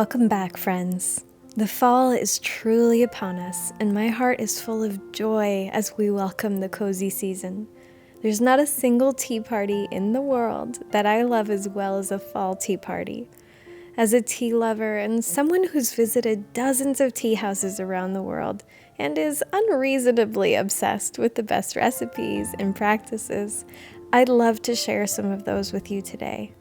Welcome back, friends. The fall is truly upon us, and my heart is full of joy as we welcome the cozy season. There's not a single tea party in the world that I love as well as a fall tea party. As a tea lover and someone who's visited dozens of tea houses around the world and is unreasonably obsessed with the best recipes and practices, I'd love to share some of those with you today.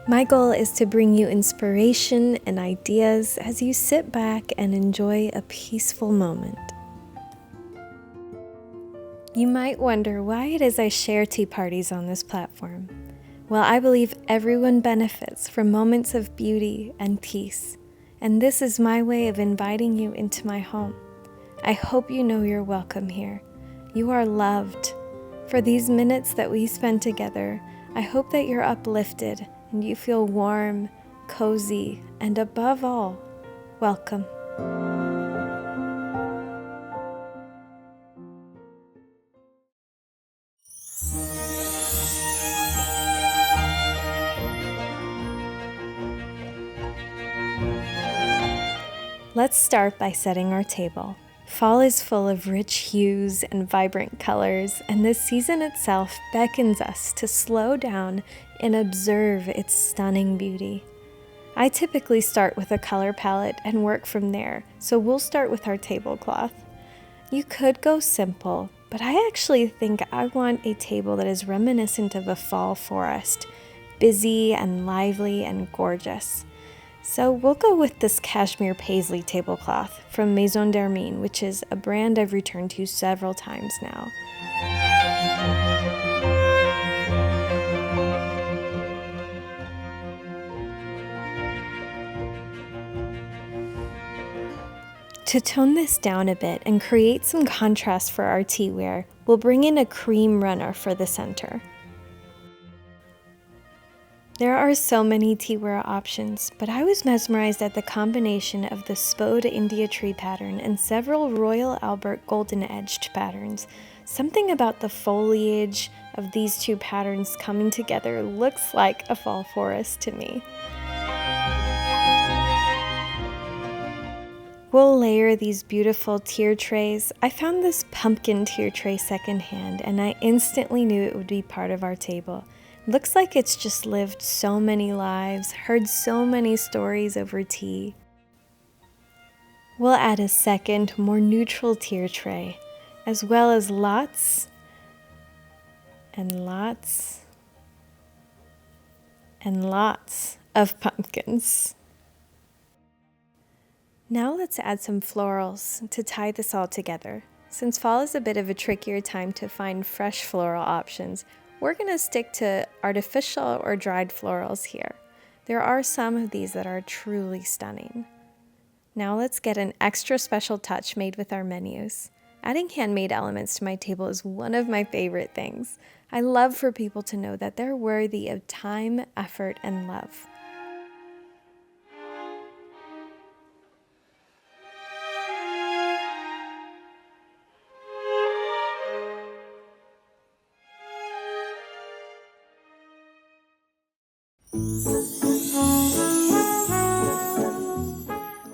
My goal is to bring you inspiration and ideas as you sit back and enjoy a peaceful moment. You might wonder why it is I share tea parties on this platform. Well, I believe everyone benefits from moments of beauty and peace, and this is my way of inviting you into my home. I hope you know you're welcome here. You are loved. For these minutes that we spend together, I hope that you're uplifted and you feel warm, cozy, and above all, welcome. Let's start by setting our table. Fall is full of rich hues and vibrant colors, and the season itself beckons us to slow down and observe its stunning beauty. I typically start with a color palette and work from there, so we'll start with our tablecloth. You could go simple, but I actually think I want a table that is reminiscent of a fall forest, busy and lively and gorgeous. So we'll go with this cashmere paisley tablecloth from Maison d'Hermine, which is a brand I've returned to several times now. To tone this down a bit and create some contrast for our teaware, we'll bring in a cream runner for the center. There are so many teaware options, but I was mesmerized at the combination of the Spode India tree pattern and several Royal Albert golden edged patterns. Something about the foliage of these two patterns coming together looks like a fall forest to me. We'll layer these beautiful tier trays. I found this pumpkin tier tray secondhand, and I instantly knew it would be part of our table. Looks like it's just lived so many lives, heard so many stories over tea. We'll add a second, more neutral tier tray, as well as lots and lots and lots of pumpkins. Now let's add some florals to tie this all together. Since fall is a bit of a trickier time to find fresh floral options, we're going to stick to artificial or dried florals here. There are some of these that are truly stunning. Now let's get an extra special touch made with our menus. Adding handmade elements to my table is one of my favorite things. I love for people to know that they're worthy of time, effort, and love.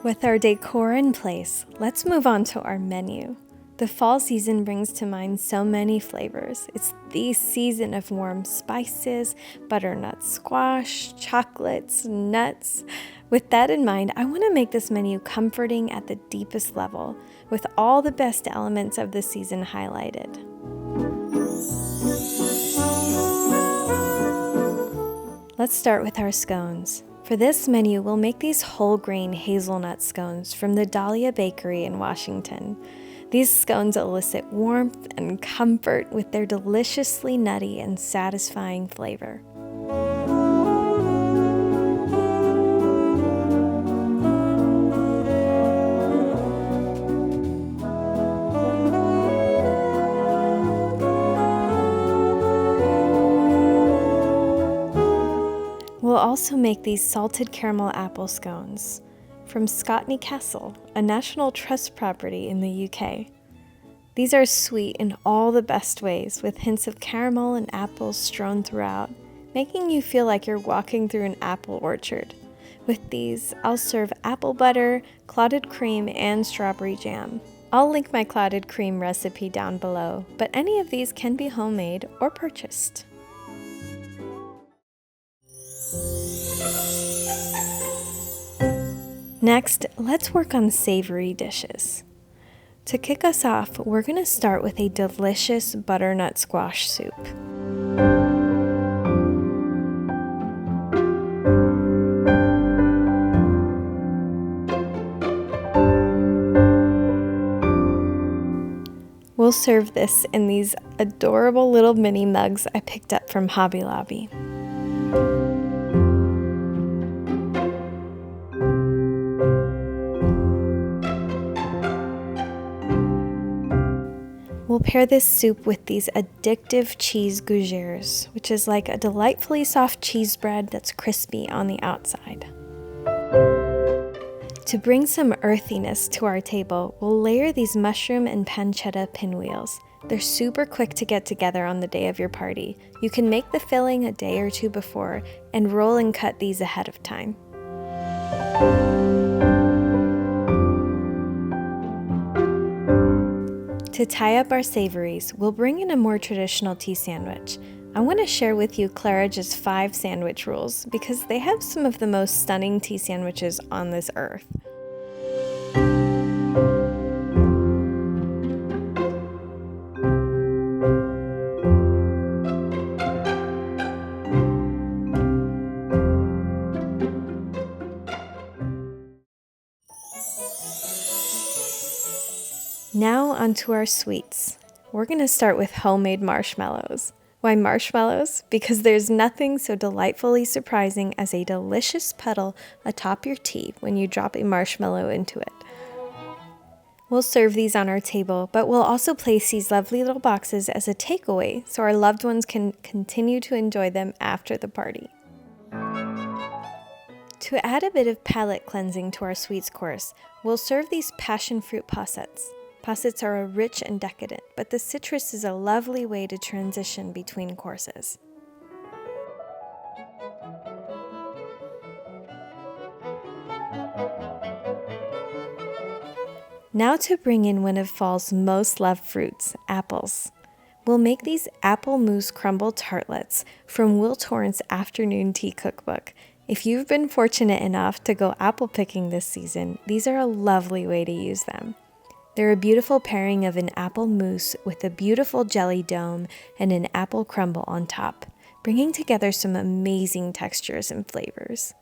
With our decor in place, let's move on to our menu. The fall season brings to mind so many flavors. It's the season of warm spices, butternut squash, chocolates, nuts. With that in mind, I want to make this menu comforting at the deepest level, with all the best elements of the season highlighted. Let's start with our scones. For this menu, we'll make these whole grain hazelnut scones from the Dahlia Bakery in Washington. These scones elicit warmth and comfort with their deliciously nutty and satisfying flavor. We'll also make these salted caramel apple scones from Scotney Castle, a National Trust property in the UK. These are sweet in all the best ways, with hints of caramel and apples strewn throughout, making you feel like you're walking through an apple orchard. With these, I'll serve apple butter, clotted cream, and strawberry jam. I'll link my clotted cream recipe down below, but any of these can be homemade or purchased. Next, let's work on savory dishes. To kick us off, we're going to start with a delicious butternut squash soup. We'll serve this in these adorable little mini mugs I picked up from Hobby Lobby. We'll pair this soup with these addictive cheese gougères, which is like a delightfully soft cheese bread that's crispy on the outside. To bring some earthiness to our table, we'll layer these mushroom and pancetta pinwheels. They're super quick to get together on the day of your party. You can make the filling a day or two before and roll and cut these ahead of time. To tie up our savories, we'll bring in a more traditional tea sandwich. I want to share with you Claridge's 5 sandwich rules because they have some of the most stunning tea sandwiches on this earth. Now onto our sweets. We're going to start with homemade marshmallows. Why marshmallows? Because there's nothing so delightfully surprising as a delicious puddle atop your tea when you drop a marshmallow into it. We'll serve these on our table, but we'll also place these lovely little boxes as a takeaway so our loved ones can continue to enjoy them after the party. To add a bit of palate cleansing to our sweets course, we'll serve these passion fruit possets. Possets are rich and decadent, but the citrus is a lovely way to transition between courses. Now to bring in one of fall's most loved fruits, apples. We'll make these apple mousse crumble tartlets from Will Torrance's Afternoon Tea Cookbook. If you've been fortunate enough to go apple picking this season, these are a lovely way to use them. They're a beautiful pairing of an apple mousse with a beautiful jelly dome and an apple crumble on top, bringing together some amazing textures and flavors.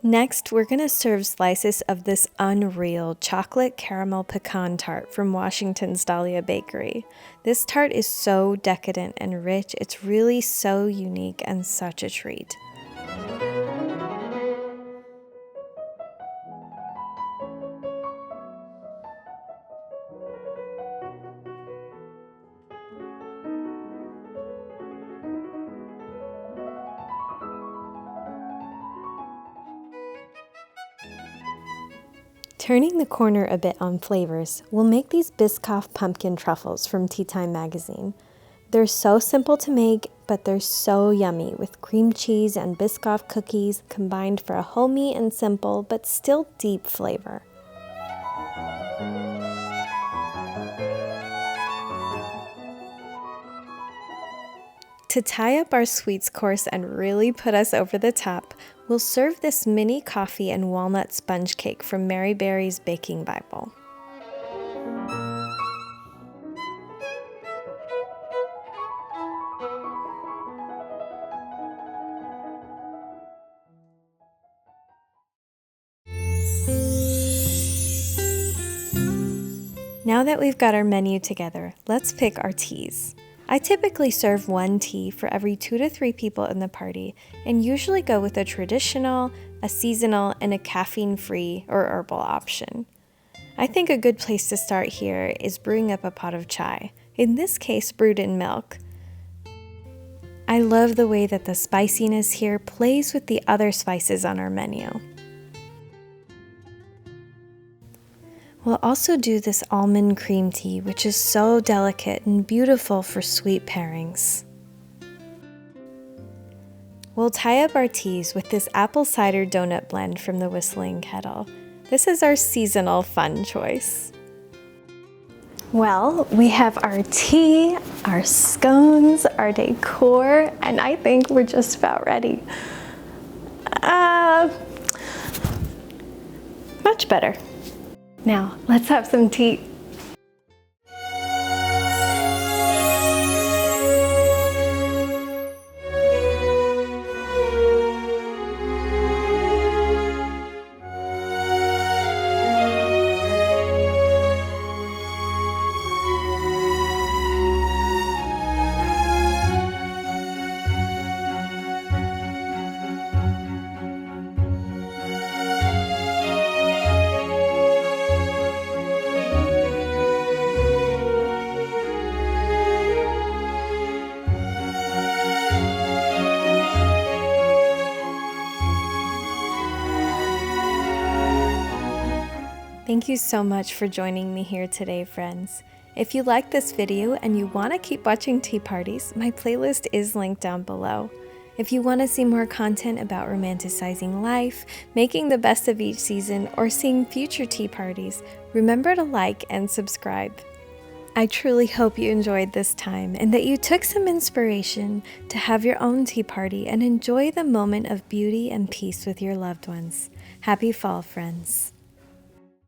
Next, we're going to serve slices of this unreal chocolate caramel pecan tart from Washington's Dahlia Bakery. This tart is so decadent and rich, it's really so unique and such a treat. Turning the corner a bit on flavors, we'll make these Biscoff pumpkin truffles from Tea Time magazine. They're so simple to make, but they're so yummy with cream cheese and Biscoff cookies combined for a homey and simple but still deep flavor. To tie up our sweets course and really put us over the top, we'll serve this mini coffee and walnut sponge cake from Mary Berry's Baking Bible. Now that we've got our menu together, let's pick our teas. I typically serve 1 tea for every 2 to 3 people in the party and usually go with a traditional, a seasonal, and a caffeine-free or herbal option. I think a good place to start here is brewing up a pot of chai, in this case brewed in milk. I love the way that the spiciness here plays with the other spices on our menu. We'll also do this almond cream tea, which is so delicate and beautiful for sweet pairings. We'll tie up our teas with this apple cider donut blend from the Whistling Kettle. This is our seasonal fun choice. Well, we have our tea, our scones, our decor, and I think we're just about ready. Much better. Now, let's have some tea. Thank you so much for joining me here today, friends. If you like this video and you want to keep watching tea parties, my playlist is linked down below. If you want to see more content about romanticizing life, making the best of each season, or seeing future tea parties, remember to like and subscribe. I truly hope you enjoyed this time and that you took some inspiration to have your own tea party and enjoy the moment of beauty and peace with your loved ones. Happy fall, friends.